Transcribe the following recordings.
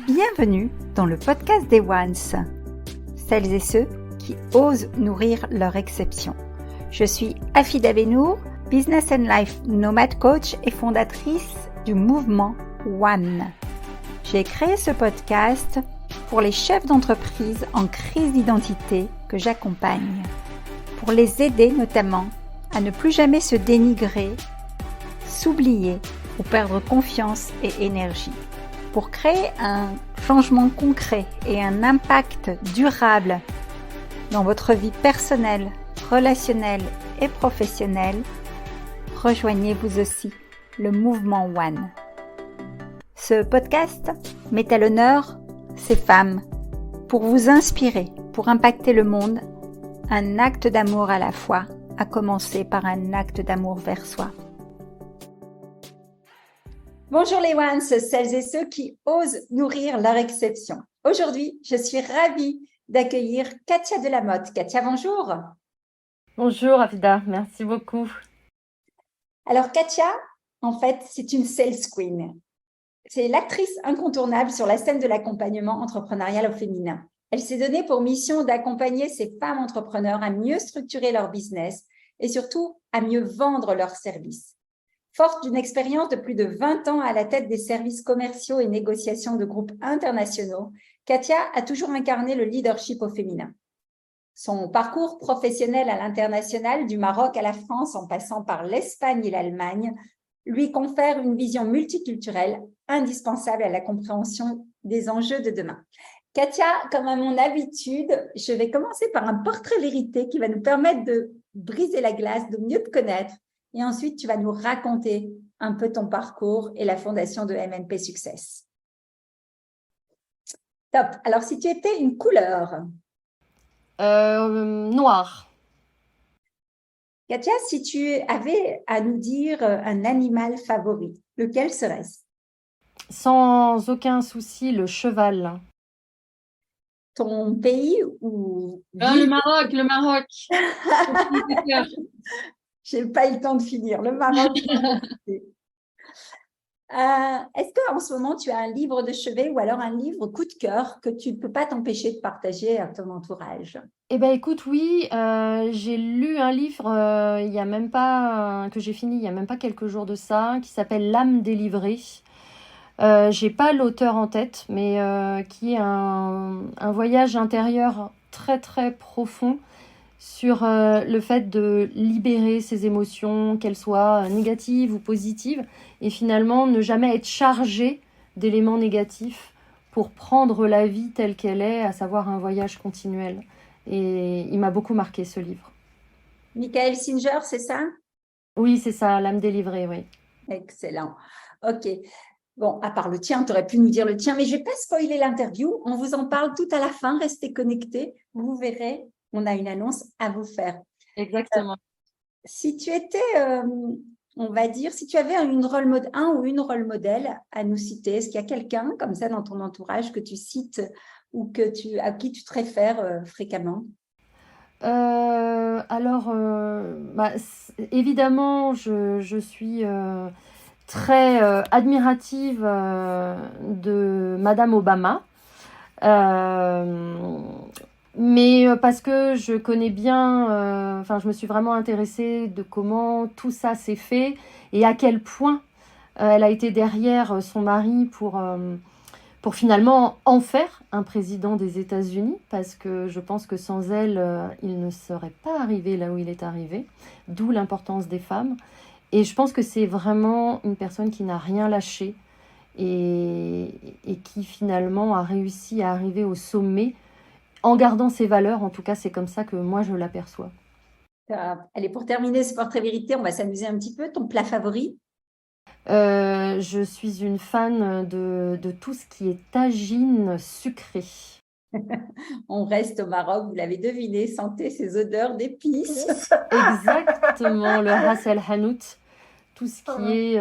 Bienvenue dans le podcast des Ones, celles et ceux qui osent nourrir leur exception. Je suis Afida Benour, Business and Life Nomad Coach et fondatrice du mouvement One. J'ai créé ce podcast pour les chefs d'entreprise en crise d'identité que j'accompagne, pour les aider notamment à ne plus jamais se dénigrer, s'oublier ou perdre confiance et énergie, pour créer un changement concret et un impact durable dans votre vie personnelle, relationnelle et professionnelle. Rejoignez vous aussi le mouvement One. Ce podcast met à l'honneur ces femmes pour vous inspirer, pour impacter le monde, un acte d'amour à la fois, à commencer par un acte d'amour vers soi. Bonjour les Ones, celles et ceux qui osent nourrir leur exception. Aujourd'hui, je suis ravie d'accueillir Katia Delamotte. Katia, bonjour. Bonjour Afida, merci beaucoup. Alors Katia, en fait, c'est une sales queen. C'est l'actrice incontournable sur la scène de l'accompagnement entrepreneurial au féminin. Elle s'est donnée pour mission d'accompagner ces femmes entrepreneurs à mieux structurer leur business et surtout à mieux vendre leurs services. Forte d'une expérience de plus de 20 ans à la tête des services commerciaux et négociations de groupes internationaux, Katia a toujours incarné le leadership au féminin. Son parcours professionnel à l'international, du Maroc à la France en passant par l'Espagne et l'Allemagne, lui confère une vision multiculturelle indispensable à la compréhension des enjeux de demain. Katia, comme à mon habitude, je vais commencer par un portrait vérité qui va nous permettre de briser la glace, de mieux te connaître. Et ensuite, tu vas nous raconter un peu ton parcours et la fondation de MNP Success. Top. Alors, si tu étais une couleur? Noir. Katia, si tu avais à nous dire un animal favori, lequel serait-ce? Sans aucun souci, le cheval. Ton pays ou Le Maroc, le Maroc. J'ai pas eu le temps de finir. Le Maroc. Est-ce qu'en ce moment, tu as un livre de chevet ou alors un livre coup de cœur que tu ne peux pas t'empêcher de partager à ton entourage? Eh ben écoute, oui, j'ai lu un livre il y a même pas que j'ai fini il y a même pas quelques jours de ça, qui s'appelle L'âme délivrée. J'ai pas l'auteur en tête, mais qui est un voyage intérieur très très profond sur le fait de libérer ses émotions, qu'elles soient négatives ou positives, et finalement ne jamais être chargé d'éléments négatifs pour prendre la vie telle qu'elle est, à savoir un voyage continuel. Et il m'a beaucoup marqué ce livre. Michael Singer, c'est ça? Oui, c'est ça, L'âme délivrée, oui. Excellent. Ok. Bon, à part le tien, tu aurais pu nous dire le tien, mais je ne vais pas spoiler l'interview. On vous en parle tout à la fin. Restez connectés. Vous verrez, on a une annonce à vous faire. Exactement. Si tu étais, on va dire, si tu avais un ou une rôle modèle à nous citer, est-ce qu'il y a quelqu'un comme ça dans ton entourage que tu cites ou à qui tu te réfères fréquemment? Évidemment, je suis très admirative de Madame Obama. Mais parce que je connais bien, je me suis vraiment intéressée de comment tout ça s'est fait et à quel point elle a été derrière son mari pour finalement en faire un président des États-Unis, parce que je pense que sans elle, il ne serait pas arrivé là où il est arrivé, d'où l'importance des femmes. Et je pense que c'est vraiment une personne qui n'a rien lâché et qui finalement a réussi à arriver au sommet en gardant ses valeurs. En tout cas, c'est comme ça que moi, je l'aperçois. Allez, pour terminer ce portrait vérité, on va s'amuser un petit peu. Ton plat favori? Je suis une fan de tout ce qui est tagine sucrée. On reste au Maroc, vous l'avez deviné, sentez ces odeurs d'épices. Exactement, le ras el hanout, tout ce qui est,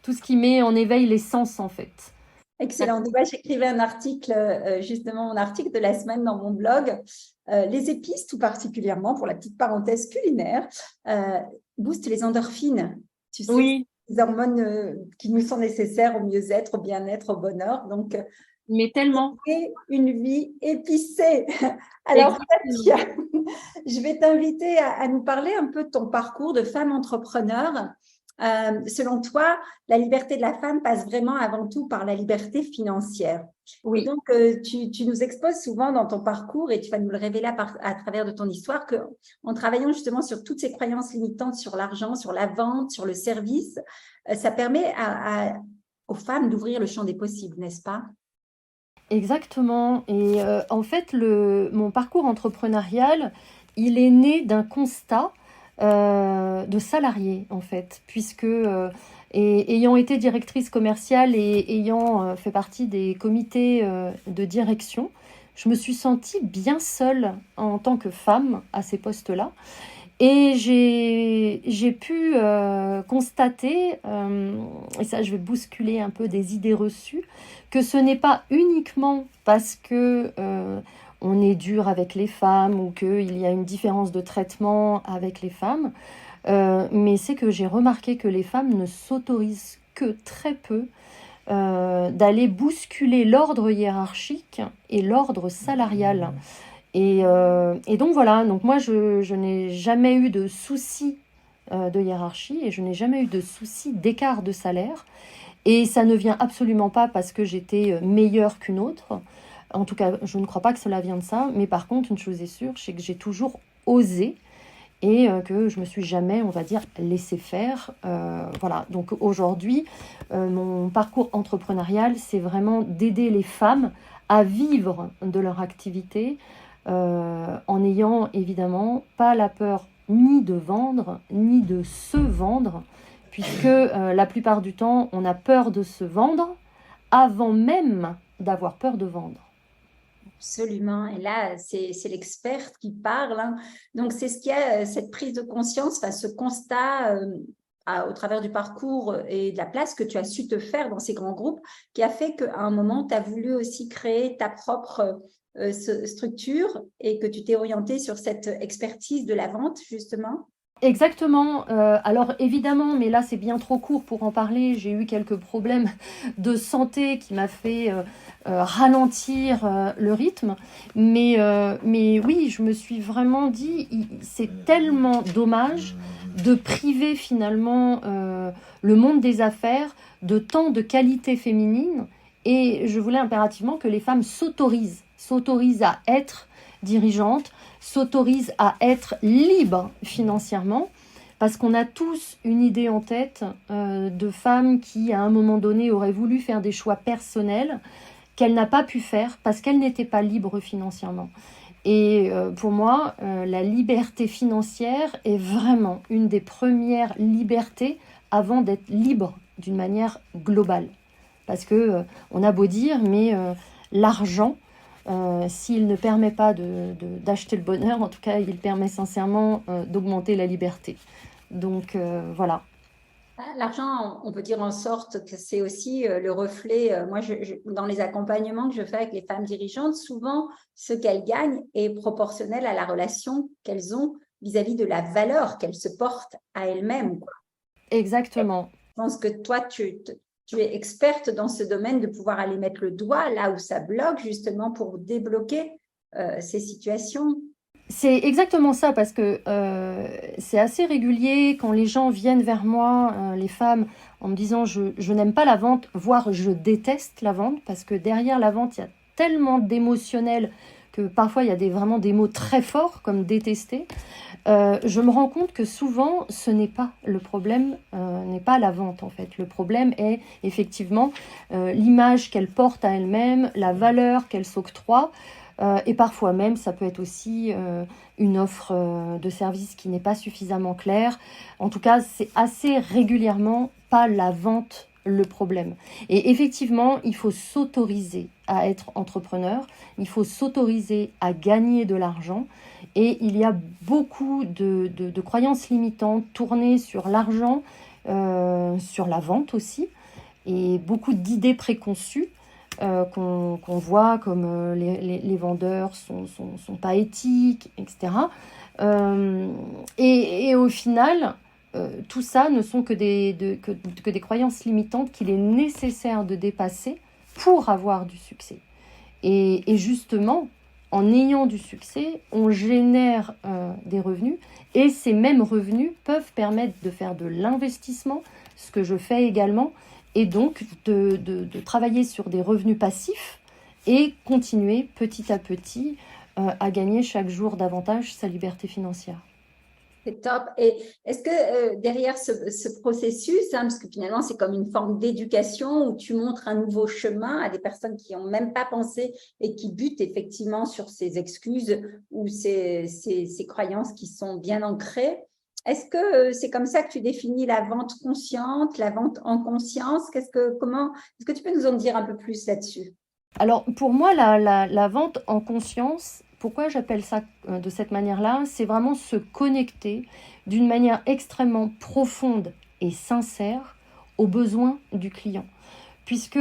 tout ce qui met en éveil les sens en fait. Excellent. Moi, j'écrivais un article, justement, mon article de la semaine dans mon blog. Les épices, tout particulièrement, pour la petite parenthèse culinaire, boostent les endorphines. Tu sais, Oui. les hormones qui nous sont nécessaires au mieux-être, au bien-être, au bonheur. Donc, Mais tellement. et une vie épicée. Alors, Exactement. Katia, je vais t'inviter à nous parler un peu de ton parcours de femme entrepreneur. Selon toi, la liberté de la femme passe vraiment avant tout par la liberté financière. Et Oui. donc, tu nous exposes souvent dans ton parcours, et tu vas nous le révéler à travers de ton histoire, qu'en travaillant justement sur toutes ces croyances limitantes sur l'argent, sur la vente, sur le service, ça permet aux femmes d'ouvrir le champ des possibles, n'est-ce pas? Exactement. Et en fait, mon parcours entrepreneurial, il est né d'un constat de salarié, en fait, puisque ayant été directrice commerciale et ayant fait partie des comités de direction, je me suis sentie bien seule en tant que femme à ces postes-là. Et j'ai pu constater, et ça je vais bousculer un peu des idées reçues, que ce n'est pas uniquement parce que on est dur avec les femmes ou qu'il y a une différence de traitement avec les femmes, mais c'est que j'ai remarqué que les femmes ne s'autorisent que très peu d'aller bousculer l'ordre hiérarchique et l'ordre salarial. Et donc voilà, donc moi je n'ai jamais eu de soucis de hiérarchie et je n'ai jamais eu de soucis d'écart de salaire. Et ça ne vient absolument pas parce que j'étais meilleure qu'une autre. En tout cas, je ne crois pas que cela vienne de ça. Mais par contre, une chose est sûre, c'est que j'ai toujours osé et que je me suis jamais, on va dire, laissé faire. Voilà, donc aujourd'hui, mon parcours entrepreneurial, c'est vraiment d'aider les femmes à vivre de leur activité en n'ayant évidemment pas la peur ni de vendre, ni de se vendre, puisque la plupart du temps, on a peur de se vendre avant même d'avoir peur de vendre. Absolument. Et là, c'est l'experte qui parle, hein. Donc, c'est ce qu'il y a, cette prise de conscience, enfin, ce constat au travers du parcours et de la place que tu as su te faire dans ces grands groupes, qui a fait qu'à un moment, tu as voulu aussi créer ta propre structure et que tu t'es orientée sur cette expertise de la vente, justement. Exactement. Alors évidemment, mais là c'est bien trop court pour en parler. J'ai eu quelques problèmes de santé qui m'a fait ralentir le rythme. Mais oui, je me suis vraiment dit, c'est tellement dommage de priver finalement le monde des affaires de tant de qualités féminines. Et je voulais impérativement que les femmes s'autorisent à être dirigeantes, s'autorise à être libre financièrement, parce qu'on a tous une idée en tête de femmes qui, à un moment donné, auraient voulu faire des choix personnels qu'elle n'a pas pu faire parce qu'elle n'était pas libre financièrement. Et pour moi, la liberté financière est vraiment une des premières libertés avant d'être libre d'une manière globale. Parce que on a beau dire, mais l'argent, s'il ne permet pas d'acheter le bonheur, en tout cas, il permet sincèrement d'augmenter la liberté. Donc voilà. L'argent, on peut dire en sorte que c'est aussi le reflet. Moi, dans les accompagnements que je fais avec les femmes dirigeantes, souvent, ce qu'elles gagnent est proportionnel à la relation qu'elles ont vis-à-vis de la valeur qu'elles se portent à elles-mêmes, quoi. Exactement. Je pense que toi, tu es experte dans ce domaine de pouvoir aller mettre le doigt là où ça bloque, justement, pour débloquer ces situations. C'est exactement ça, parce que c'est assez régulier quand les gens viennent vers moi, les femmes, en me disant je n'aime pas la vente, voire je déteste la vente, parce que derrière la vente, il y a tellement d'émotionnel que parfois il y a vraiment des mots très forts, comme détester. Je me rends compte que souvent, ce n'est pas le problème, n'est pas la vente en fait. Le problème est effectivement l'image qu'elle porte à elle-même, la valeur qu'elle s'octroie. Et parfois même, ça peut être aussi une offre de service qui n'est pas suffisamment claire. En tout cas, c'est assez régulièrement pas la vente le problème. Et effectivement, il faut s'autoriser à être entrepreneur, il faut s'autoriser à gagner de l'argent. Et il y a beaucoup de croyances limitantes tournées sur l'argent, sur la vente aussi, et beaucoup d'idées préconçues qu'on voit comme les vendeurs sont pas éthiques, etc. Et au final, tout ça ne sont que des croyances limitantes qu'il est nécessaire de dépasser pour avoir du succès. Et justement, en ayant du succès, on génère des revenus et ces mêmes revenus peuvent permettre de faire de l'investissement, ce que je fais également, et donc de travailler sur des revenus passifs et continuer petit à petit à gagner chaque jour davantage sa liberté financière. C'est top. Et est-ce que derrière ce processus, parce que finalement, c'est comme une forme d'éducation où tu montres un nouveau chemin à des personnes qui n'ont même pas pensé et qui butent effectivement sur ces excuses ou ces croyances qui sont bien ancrées. Est-ce que c'est comme ça que tu définis la vente consciente, la vente en conscience? Est-ce que tu peux nous en dire un peu plus là-dessus? Alors, pour moi, la vente en conscience, pourquoi j'appelle ça de cette manière-là? C'est vraiment se connecter d'une manière extrêmement profonde et sincère aux besoins du client. Puisque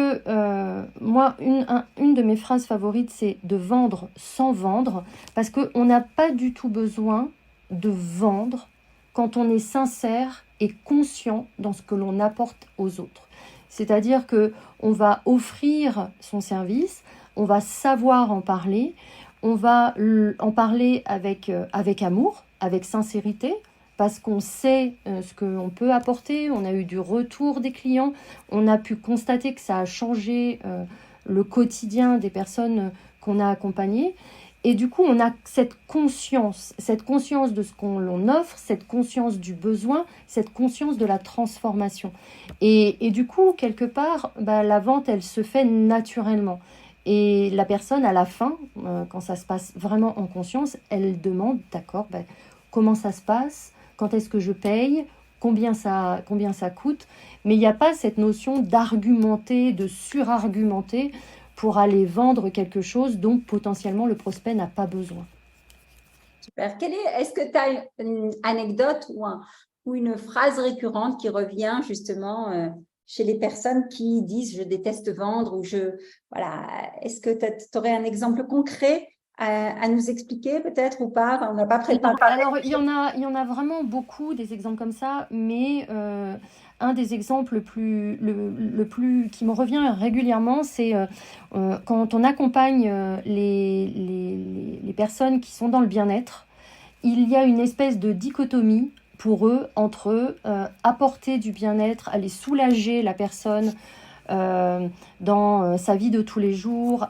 moi, une de mes phrases favorites, c'est de vendre sans vendre, parce qu'on n'a pas du tout besoin de vendre quand on est sincère et conscient dans ce que l'on apporte aux autres. C'est-à-dire qu'on va offrir son service, on va savoir en parler, on va en parler avec amour, avec sincérité, parce qu'on sait ce qu'on peut apporter, on a eu du retour des clients, on a pu constater que ça a changé le quotidien des personnes qu'on a accompagnées. Et du coup, on a cette conscience de ce qu'on offre, cette conscience du besoin, cette conscience de la transformation. Et du coup, quelque part, la vente, elle se fait naturellement. Et la personne, à la fin, quand ça se passe vraiment en conscience, elle demande, d'accord, comment ça se passe, quand est-ce que je paye, combien ça coûte. Mais il n'y a pas cette notion d'argumenter, de surargumenter pour aller vendre quelque chose dont potentiellement le prospect n'a pas besoin. Super. Est-ce que tu as une anecdote ou une phrase récurrente qui revient justement chez les personnes qui disent « je déteste vendre » ou voilà. Est-ce que tu aurais un exemple concret à nous expliquer peut-être ou pas? On n'a pas préparé. Alors, il y en a vraiment beaucoup des exemples comme ça, mais un des exemples le plus qui me revient régulièrement, c'est quand on accompagne les personnes qui sont dans le bien-être, il y a une espèce de dichotomie pour eux entre apporter du bien-être, aller soulager la personne dans sa vie de tous les jours,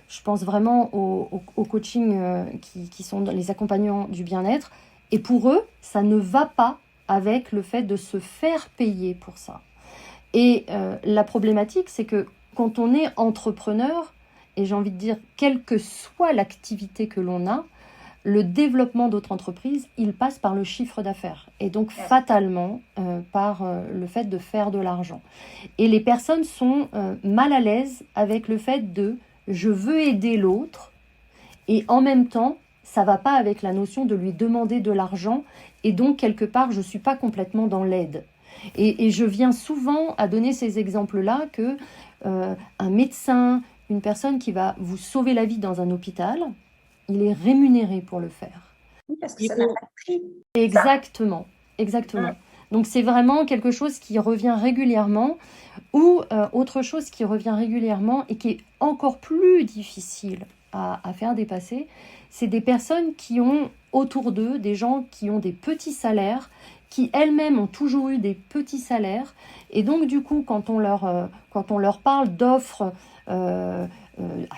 je pense vraiment au coaching qui sont les accompagnants du bien-être. Et pour eux, ça ne va pas avec le fait de se faire payer pour ça. Et la problématique, c'est que quand on est entrepreneur, et j'ai envie de dire, quelle que soit l'activité que l'on a, le développement d'autres entreprises, il passe par le chiffre d'affaires et donc fatalement par le fait de faire de l'argent. Et les personnes sont mal à l'aise avec le fait de « je veux aider l'autre » et en même temps, ça ne va pas avec la notion de lui demander de l'argent et donc quelque part, je ne suis pas complètement dans l'aide. Et je viens souvent à donner ces exemples-là que un médecin, une personne qui va vous sauver la vie dans un hôpital, il est rémunéré pour le faire. Oui, parce que ça n'a pas de prix. Exactement. Donc c'est vraiment quelque chose qui revient régulièrement ou autre chose qui revient régulièrement et qui est encore plus difficile à faire dépasser, c'est des personnes qui ont autour d'eux des gens qui ont des petits salaires, qui elles-mêmes ont toujours eu des petits salaires et donc du coup quand on leur parle d'offres à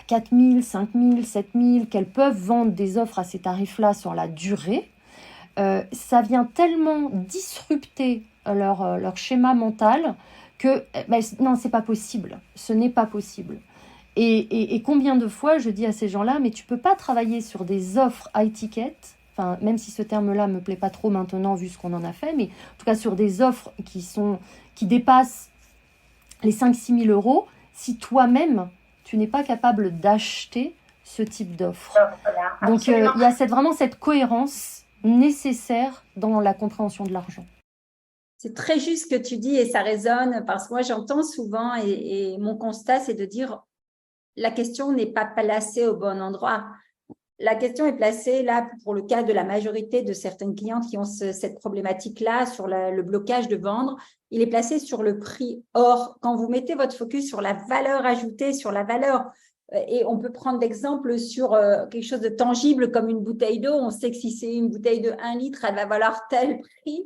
4 000, 5 000, 7 000, qu'elles peuvent vendre des offres à ces tarifs-là sur la durée, ça vient tellement disrupter leur schéma mental que non, c'est pas possible, ce n'est pas possible. Et combien de fois je dis à ces gens-là, mais tu peux pas travailler sur des offres high ticket, enfin, même si ce terme-là me plaît pas trop maintenant vu ce qu'on en a fait, mais en tout cas sur des offres qui dépassent les 5-6 000 euros, si toi-même tu n'es pas capable d'acheter ce type d'offre. Donc, il y a vraiment cette cohérence nécessaire dans la compréhension de l'argent. C'est très juste ce que tu dis et ça résonne parce que moi, j'entends souvent et mon constat, c'est de dire la question n'est pas placée au bon endroit. la question est placée là pour le cas de la majorité de certaines clientes qui ont cette problématique-là sur le blocage de vendre. Il est placé sur le prix. Or, quand vous mettez votre focus sur la valeur ajoutée, sur la valeur, et on peut prendre l'exemple sur quelque chose de tangible comme une bouteille d'eau. On sait que si c'est une bouteille de 1 litre, elle va valoir tel prix.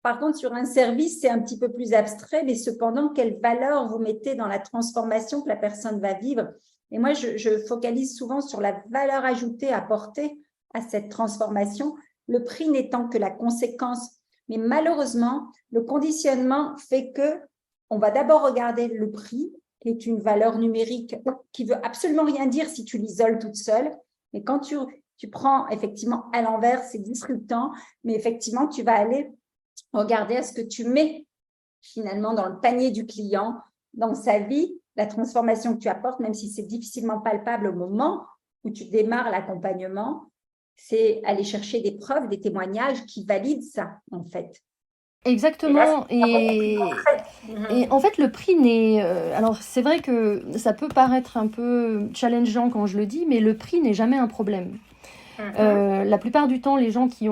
Par contre, sur un service, c'est un petit peu plus abstrait, mais cependant, quelle valeur vous mettez dans la transformation que la personne va vivre? Et moi, je focalise souvent sur la valeur ajoutée apportée à cette transformation, le prix n'étant que la conséquence. Mais malheureusement, le conditionnement fait que on va d'abord regarder le prix, qui est une valeur numérique qui veut absolument rien dire si tu l'isoles toute seule. Mais quand tu prends effectivement à l'envers, c'est disruptant, mais effectivement, tu vas aller regarder à ce que tu mets finalement dans le panier du client, dans sa vie, la transformation que tu apportes, même si c'est difficilement palpable au moment où tu démarres l'accompagnement, c'est aller chercher des preuves, des témoignages qui valident ça, en fait. Exactement. Et en fait, le prix n'est... alors, c'est vrai que ça peut paraître un peu challengeant quand je le dis, mais le prix n'est jamais un problème. La plupart du temps, les gens qui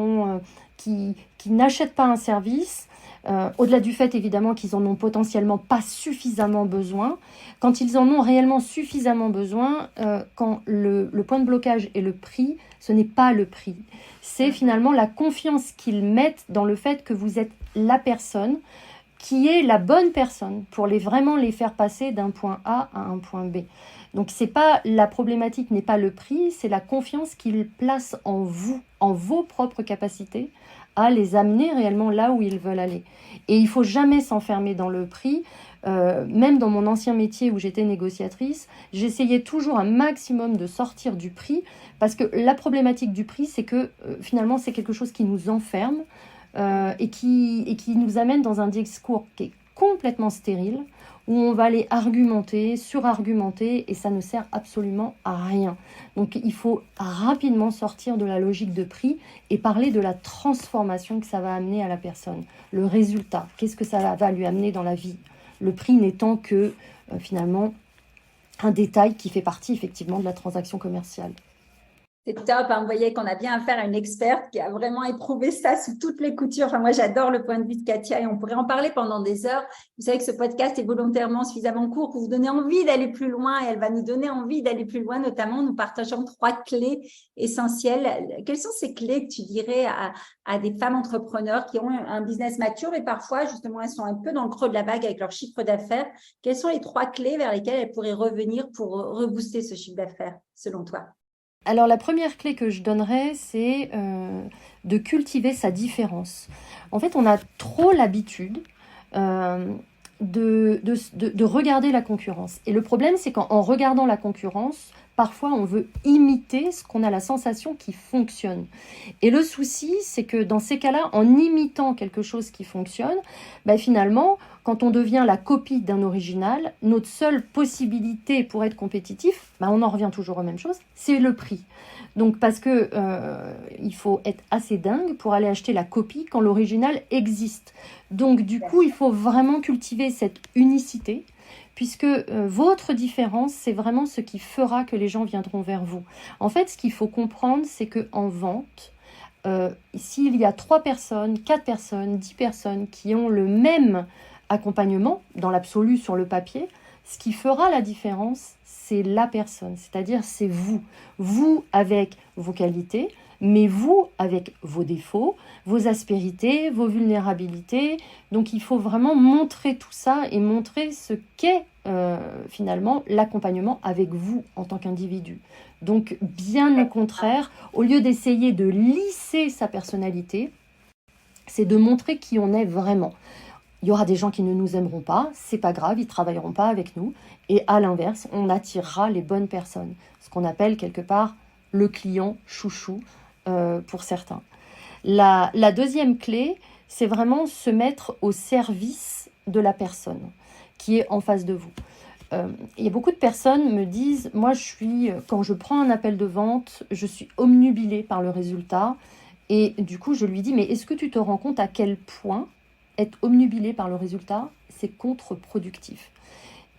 n'achètent pas un service, au-delà du fait évidemment qu'ils en ont potentiellement pas suffisamment besoin, quand ils en ont réellement suffisamment besoin, quand le point de blocage est le prix, ce n'est pas le prix. C'est finalement la confiance qu'ils mettent dans le fait que vous êtes la personne qui est la bonne personne pour vraiment les faire passer d'un point A à un point B. Donc la problématique n'est pas le prix, c'est la confiance qu'ils placent en vous, en vos propres capacités, à les amener réellement là où ils veulent aller. Et il ne faut jamais s'enfermer dans le prix. Même dans mon ancien métier où j'étais négociatrice, j'essayais toujours un maximum de sortir du prix, parce que la problématique du prix, c'est que finalement, c'est quelque chose qui nous enferme et qui nous amène dans un discours qui est complètement stérile, où on va aller argumenter, surargumenter, et ça ne sert absolument à rien. Donc il faut rapidement sortir de la logique de prix et parler de la transformation que ça va amener à la personne, le résultat, qu'est-ce que ça va lui amener dans la vie. Le prix n'étant que finalement un détail qui fait partie effectivement de la transaction commerciale. C'est top, hein. Vous voyez qu'on a bien affaire à une experte qui a vraiment éprouvé ça sous toutes les coutures. Enfin, moi, j'adore le point de vue de Katia et on pourrait en parler pendant des heures. Vous savez que ce podcast est volontairement suffisamment court pour vous donner envie d'aller plus loin et elle va nous donner envie d'aller plus loin, notamment nous partageant 3 clés essentielles. Quelles sont ces clés que tu dirais à des femmes entrepreneurs qui ont un business mature et parfois, justement, elles sont un peu dans le creux de la vague avec leur chiffre d'affaires? Quelles sont les 3 clés vers lesquelles elles pourraient revenir pour rebooster ce chiffre d'affaires, selon toi? Alors la première clé que je donnerais, c'est de cultiver sa différence. En fait, on a trop l'habitude de regarder la concurrence. Et le problème, c'est qu'en regardant la concurrence, parfois on veut imiter ce qu'on a la sensation qui fonctionne. Et le souci, c'est que dans ces cas-là, en imitant quelque chose qui fonctionne, finalement, quand on devient la copie d'un original, notre seule possibilité pour être compétitif, on en revient toujours aux mêmes choses, c'est le prix. Donc parce que il faut être assez dingue pour aller acheter la copie quand l'original existe. Donc du coup, il faut vraiment cultiver cette unicité, puisque votre différence, c'est vraiment ce qui fera que les gens viendront vers vous. En fait, ce qu'il faut comprendre, c'est qu'en vente, s'il y a 3 personnes, 4 personnes, 10 personnes qui ont le même accompagnement, dans l'absolu sur le papier, ce qui fera la différence, c'est la personne, c'est-à-dire c'est vous. Vous avec vos qualités, mais vous avec vos défauts, vos aspérités, vos vulnérabilités. Donc il faut vraiment montrer tout ça et montrer ce qu'est finalement l'accompagnement avec vous en tant qu'individu. Donc bien au contraire, au lieu d'essayer de lisser sa personnalité, c'est de montrer qui on est vraiment. Il y aura des gens qui ne nous aimeront pas, c'est pas grave, ils travailleront pas avec nous. Et à l'inverse, on attirera les bonnes personnes. Ce qu'on appelle quelque part le client chouchou pour certains. La deuxième clé, c'est vraiment se mettre au service de la personne qui est en face de vous. Il y a beaucoup de personnes me disent, moi quand je prends un appel de vente, je suis obnubilée par le résultat. Et du coup, je lui dis, mais est-ce que tu te rends compte à quel point être obnubilé par le résultat, c'est contre-productif.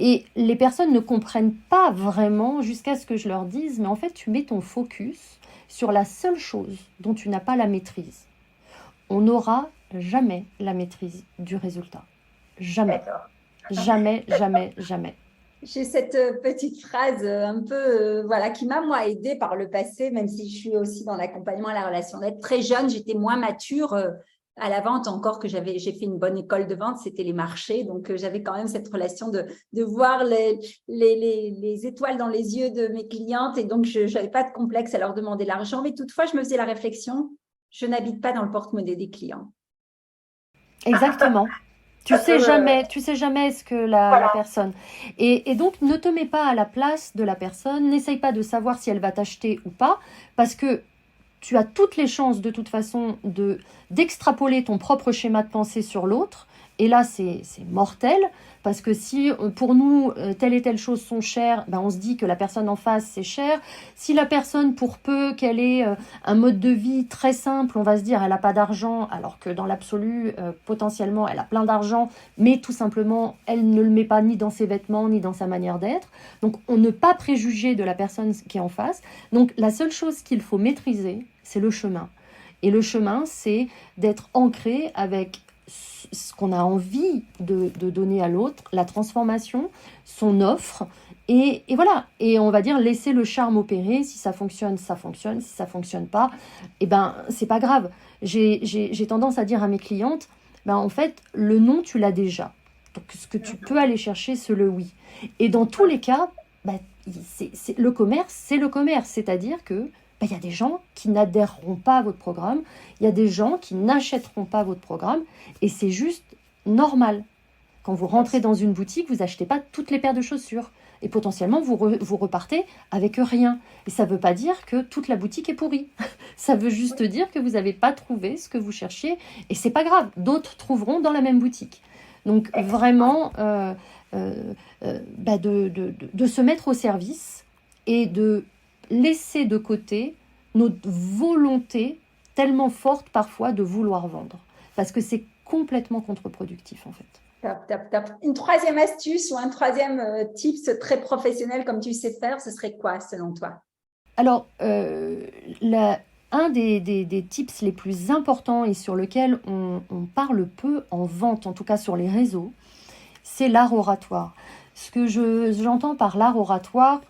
Et les personnes ne comprennent pas vraiment jusqu'à ce que je leur dise, mais en fait, tu mets ton focus sur la seule chose dont tu n'as pas la maîtrise. On n'aura jamais la maîtrise du résultat. Jamais. D'accord. Jamais, jamais, jamais. J'ai cette petite phrase un peu, voilà, qui m'a, moi, aidée par le passé, même si je suis aussi dans l'accompagnement à la relation d'aide. Très jeune, j'étais moins mature à la vente, encore que j'ai fait une bonne école de vente, c'était les marchés. Donc, j'avais quand même cette relation de voir les étoiles dans les yeux de mes clientes. Et donc, je n'avais pas de complexe à leur demander l'argent. Mais toutefois, je me faisais la réflexion, je n'habite pas dans le porte-monnaie des clients. Exactement. Tu sais jamais ce que la personne. Et donc, ne te mets pas à la place de la personne, n'essaye pas de savoir si elle va t'acheter ou pas, parce que tu as toutes les chances de toute façon d'extrapoler ton propre schéma de pensée sur l'autre. Et là, c'est mortel, parce que si pour nous, telle et telle chose sont chères, ben on se dit que la personne en face, c'est cher. Si la personne, pour peu qu'elle ait un mode de vie très simple, on va se dire elle n'a pas d'argent, alors que dans l'absolu, potentiellement, elle a plein d'argent, mais tout simplement, elle ne le met pas ni dans ses vêtements, ni dans sa manière d'être. Donc, on ne pas préjuger de la personne qui est en face. Donc, la seule chose qu'il faut maîtriser, c'est le chemin. Et le chemin, c'est d'être ancré avec ce qu'on a envie de donner à l'autre, la transformation, son offre, et voilà. Et on va dire laisser le charme opérer. Si ça fonctionne, ça fonctionne. Si ça fonctionne pas, eh ben c'est pas grave. J'ai tendance à dire à mes clientes, ben en fait le non tu l'as déjà. Donc ce que tu peux aller chercher, c'est le oui. Et dans tous les cas, ben, le commerce, c'est le commerce, c'est-à-dire que il y a des gens qui n'adhéreront pas à votre programme, il y a des gens qui n'achèteront pas votre programme, et c'est juste normal. Quand vous rentrez dans une boutique, vous n'achetez pas toutes les paires de chaussures, et potentiellement vous repartez avec rien. Et ça ne veut pas dire que toute la boutique est pourrie. Ça veut juste dire que vous n'avez pas trouvé ce que vous cherchiez, et c'est pas grave, d'autres trouveront dans la même boutique. Donc vraiment, de se mettre au service et de laisser de côté notre volonté tellement forte parfois de vouloir vendre. Parce que c'est complètement contre-productif en fait. Top, top, top. Une troisième astuce ou un troisième tips très professionnel comme tu sais faire, ce serait quoi selon toi? Alors, un des tips les plus importants et sur lequel on parle peu en vente, en tout cas sur les réseaux, c'est l'art oratoire. Ce que j'entends par l'art oratoire,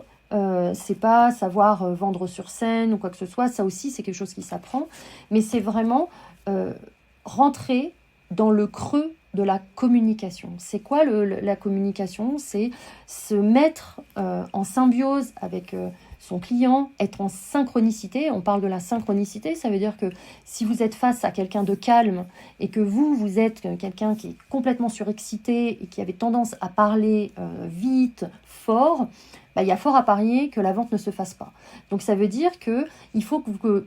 c'est pas savoir vendre sur scène ou quoi que ce soit, ça aussi c'est quelque chose qui s'apprend, mais c'est vraiment rentrer dans le creux de la communication. C'est quoi la communication? C'est se mettre en symbiose avec son client, être en synchronicité. On parle de la synchronicité, ça veut dire que si vous êtes face à quelqu'un de calme et que vous êtes quelqu'un qui est complètement surexcité et qui avait tendance à parler vite, fort, il y a fort à parier que la vente ne se fasse pas. Donc ça veut dire qu'il faut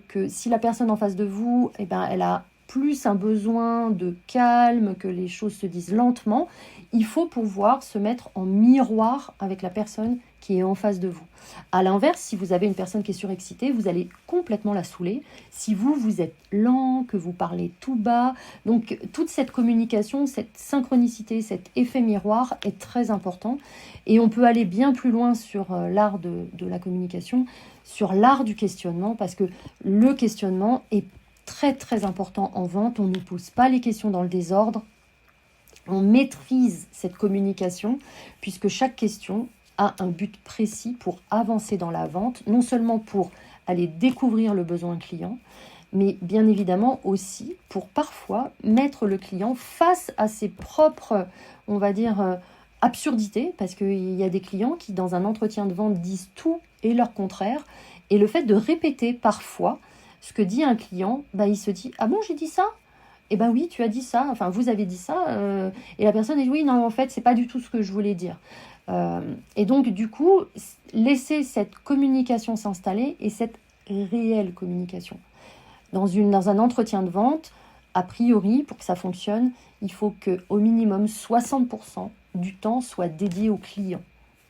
que si la personne en face de vous, elle a plus un besoin de calme, que les choses se disent lentement, il faut pouvoir se mettre en miroir avec la personne qui est en face de vous. À l'inverse, si vous avez une personne qui est surexcitée, vous allez complètement la saouler. Si vous êtes lent, que vous parlez tout bas, donc toute cette communication, cette synchronicité, cet effet miroir est très important. Et on peut aller bien plus loin sur l'art de la communication, sur l'art du questionnement, parce que le questionnement est très très important en vente. On ne pose pas les questions dans le désordre. On maîtrise cette communication puisque chaque question a un but précis pour avancer dans la vente, non seulement pour aller découvrir le besoin client, mais bien évidemment aussi pour parfois mettre le client face à ses propres, on va dire, absurdités, parce qu'il y a des clients qui, dans un entretien de vente, disent tout et leur contraire. Et le fait de répéter parfois ce que dit un client, il se dit « Ah bon, j'ai dit ça ?» Eh bien oui, tu as dit ça, enfin vous avez dit ça, et la personne dit « Oui, non, en fait, c'est pas du tout ce que je voulais dire. » Et donc, du coup, laisser cette communication s'installer et cette réelle communication. Dans un entretien de vente, a priori, pour que ça fonctionne, il faut qu'au minimum 60% du temps soit dédié au client,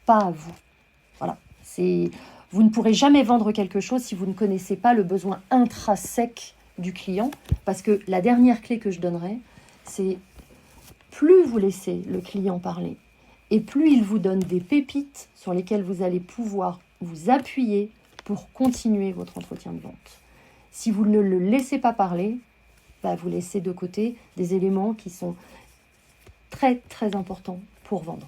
pas à vous. Voilà, vous ne pourrez jamais vendre quelque chose si vous ne connaissez pas le besoin intrinsèque du client, parce que la dernière clé que je donnerai, c'est plus vous laissez le client parler, et plus il vous donne des pépites sur lesquelles vous allez pouvoir vous appuyer pour continuer votre entretien de vente. Si vous ne le laissez pas parler, vous laissez de côté des éléments qui sont très, très importants pour vendre.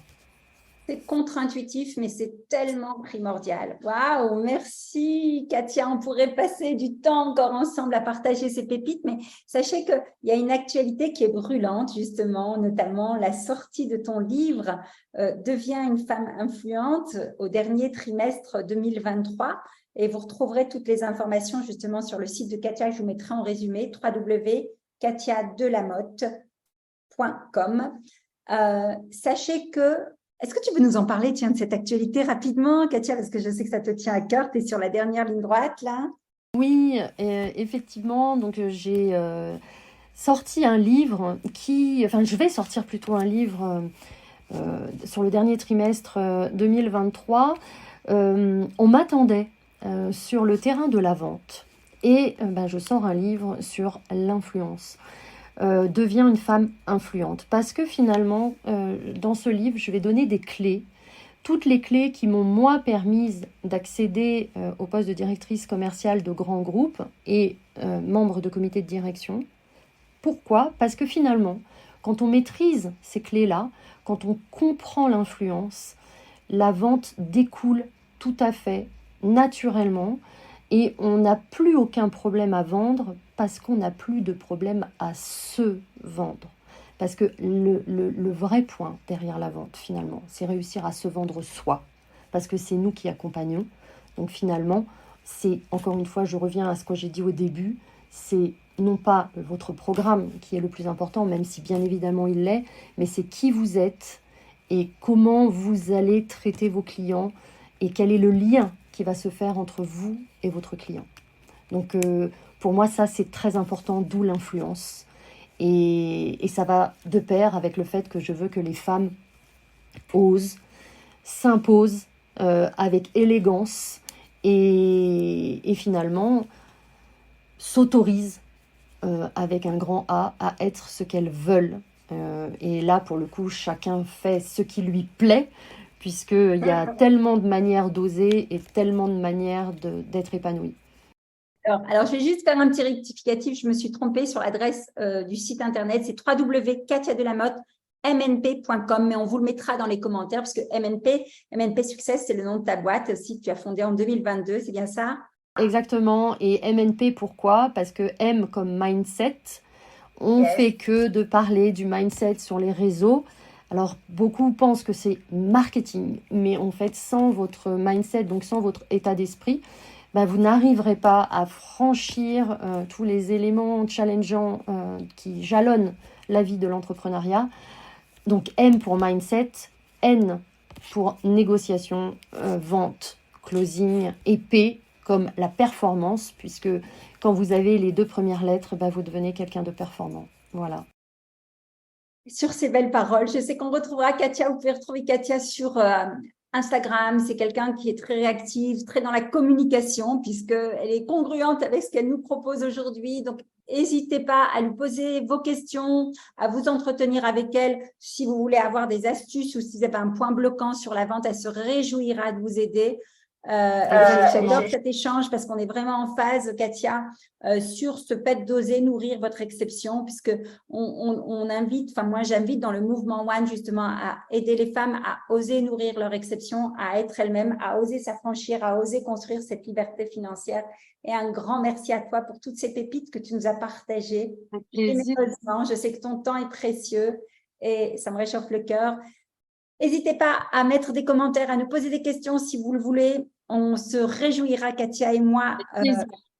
C'est contre-intuitif, mais c'est tellement primordial. Waouh, merci Katia. On pourrait passer du temps encore ensemble à partager ces pépites, mais sachez qu'il y a une actualité qui est brûlante, justement, notamment la sortie de ton livre Deviens une femme influente au dernier trimestre 2023. Et vous retrouverez toutes les informations justement sur le site de Katia. Je vous mettrai en résumé www.katiadelamotte.com. Sachez que, est-ce que tu veux nous en parler, tiens, de cette actualité rapidement, Katia, parce que je sais que ça te tient à cœur, tu es sur la dernière ligne droite, là. Oui, effectivement, donc j'ai sorti un livre je vais sortir plutôt un livre sur le dernier trimestre 2023. On m'attendait sur le terrain de la vente et je sors un livre sur l'influence. Deviens une femme influente. Parce que finalement, dans ce livre, je vais donner des clés, toutes les clés qui m'ont, moi, permis d'accéder au poste de directrice commerciale de grands groupes et membre de comité de direction. Pourquoi ? Parce que finalement, quand on maîtrise ces clés-là, quand on comprend l'influence, la vente découle tout à fait naturellement et on n'a plus aucun problème à vendre parce qu'on n'a plus de problème à se vendre. Parce que le vrai point derrière la vente, finalement, c'est réussir à se vendre soi. Parce que c'est nous qui accompagnons. Donc finalement, c'est, encore une fois, je reviens à ce que j'ai dit au début, c'est non pas votre programme qui est le plus important, même si bien évidemment il l'est, mais c'est qui vous êtes et comment vous allez traiter vos clients et quel est le lien qui va se faire entre vous et votre client. Donc pour moi, ça c'est très important, d'où l'influence. Et ça va de pair avec le fait que je veux que les femmes osent, s'imposent avec élégance et finalement s'autorisent avec un grand A à être ce qu'elles veulent. Et là, pour le coup, chacun fait ce qui lui plaît, puisqu'il y a tellement de manières d'oser et tellement de manières d'être épanoui. Alors, je vais juste faire un petit rectificatif. Je me suis trompée sur l'adresse du site internet. C'est www.katiadelamotte.mnp.com, mais on vous le mettra dans les commentaires parce que MNP Success, c'est le nom de ta boîte aussi que tu as fondée en 2022. C'est bien ça? Exactement. Et MNP, pourquoi? Parce que M comme mindset, on fait que de parler du mindset sur les réseaux. Alors, beaucoup pensent que c'est marketing, mais en fait, sans votre mindset, donc sans votre état d'esprit, vous n'arriverez pas à franchir tous les éléments challengeants qui jalonnent la vie de l'entrepreneuriat. Donc, M pour mindset, N pour négociation, vente, closing, et P comme la performance, puisque quand vous avez les deux premières lettres, vous devenez quelqu'un de performant. Voilà. Sur ces belles paroles, je sais qu'on retrouvera Katia. Vous pouvez retrouver Katia sur Instagram. C'est quelqu'un qui est très réactive, très dans la communication, puisqu'elle est congruente avec ce qu'elle nous propose aujourd'hui. Donc, n'hésitez pas à lui poser vos questions, à vous entretenir avec elle. Si vous voulez avoir des astuces ou si vous avez un point bloquant sur la vente, elle se réjouira de vous aider. J'adore cet échange parce qu'on est vraiment en phase, Katia, sur ce fait d'oser nourrir votre exception, puisque on invite, moi j'invite dans le mouvement One justement à aider les femmes à oser nourrir leur exception, à être elles-mêmes, à oser s'affranchir, à oser construire cette liberté financière. Et un grand merci à toi pour toutes ces pépites que tu nous as partagées. Généreusement, je sais que ton temps est précieux et ça me réchauffe le cœur. N'hésitez pas à mettre des commentaires, à nous poser des questions si vous le voulez. On se réjouira, Katia et moi,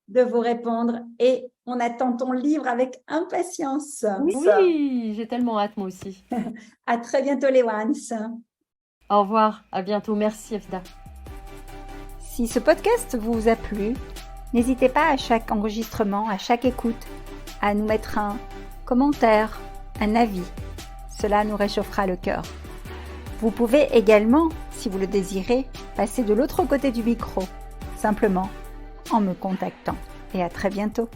de vous répondre. Et on attend ton livre avec impatience. Oui, j'ai tellement hâte, moi aussi. À très bientôt, les Ones. Au revoir, à bientôt. Merci, Afida. Si ce podcast vous a plu, n'hésitez pas à chaque enregistrement, à chaque écoute, à nous mettre un commentaire, un avis. Cela nous réchauffera le cœur. Vous pouvez également, si vous le désirez, passer de l'autre côté du micro, simplement en me contactant. Et à très bientôt.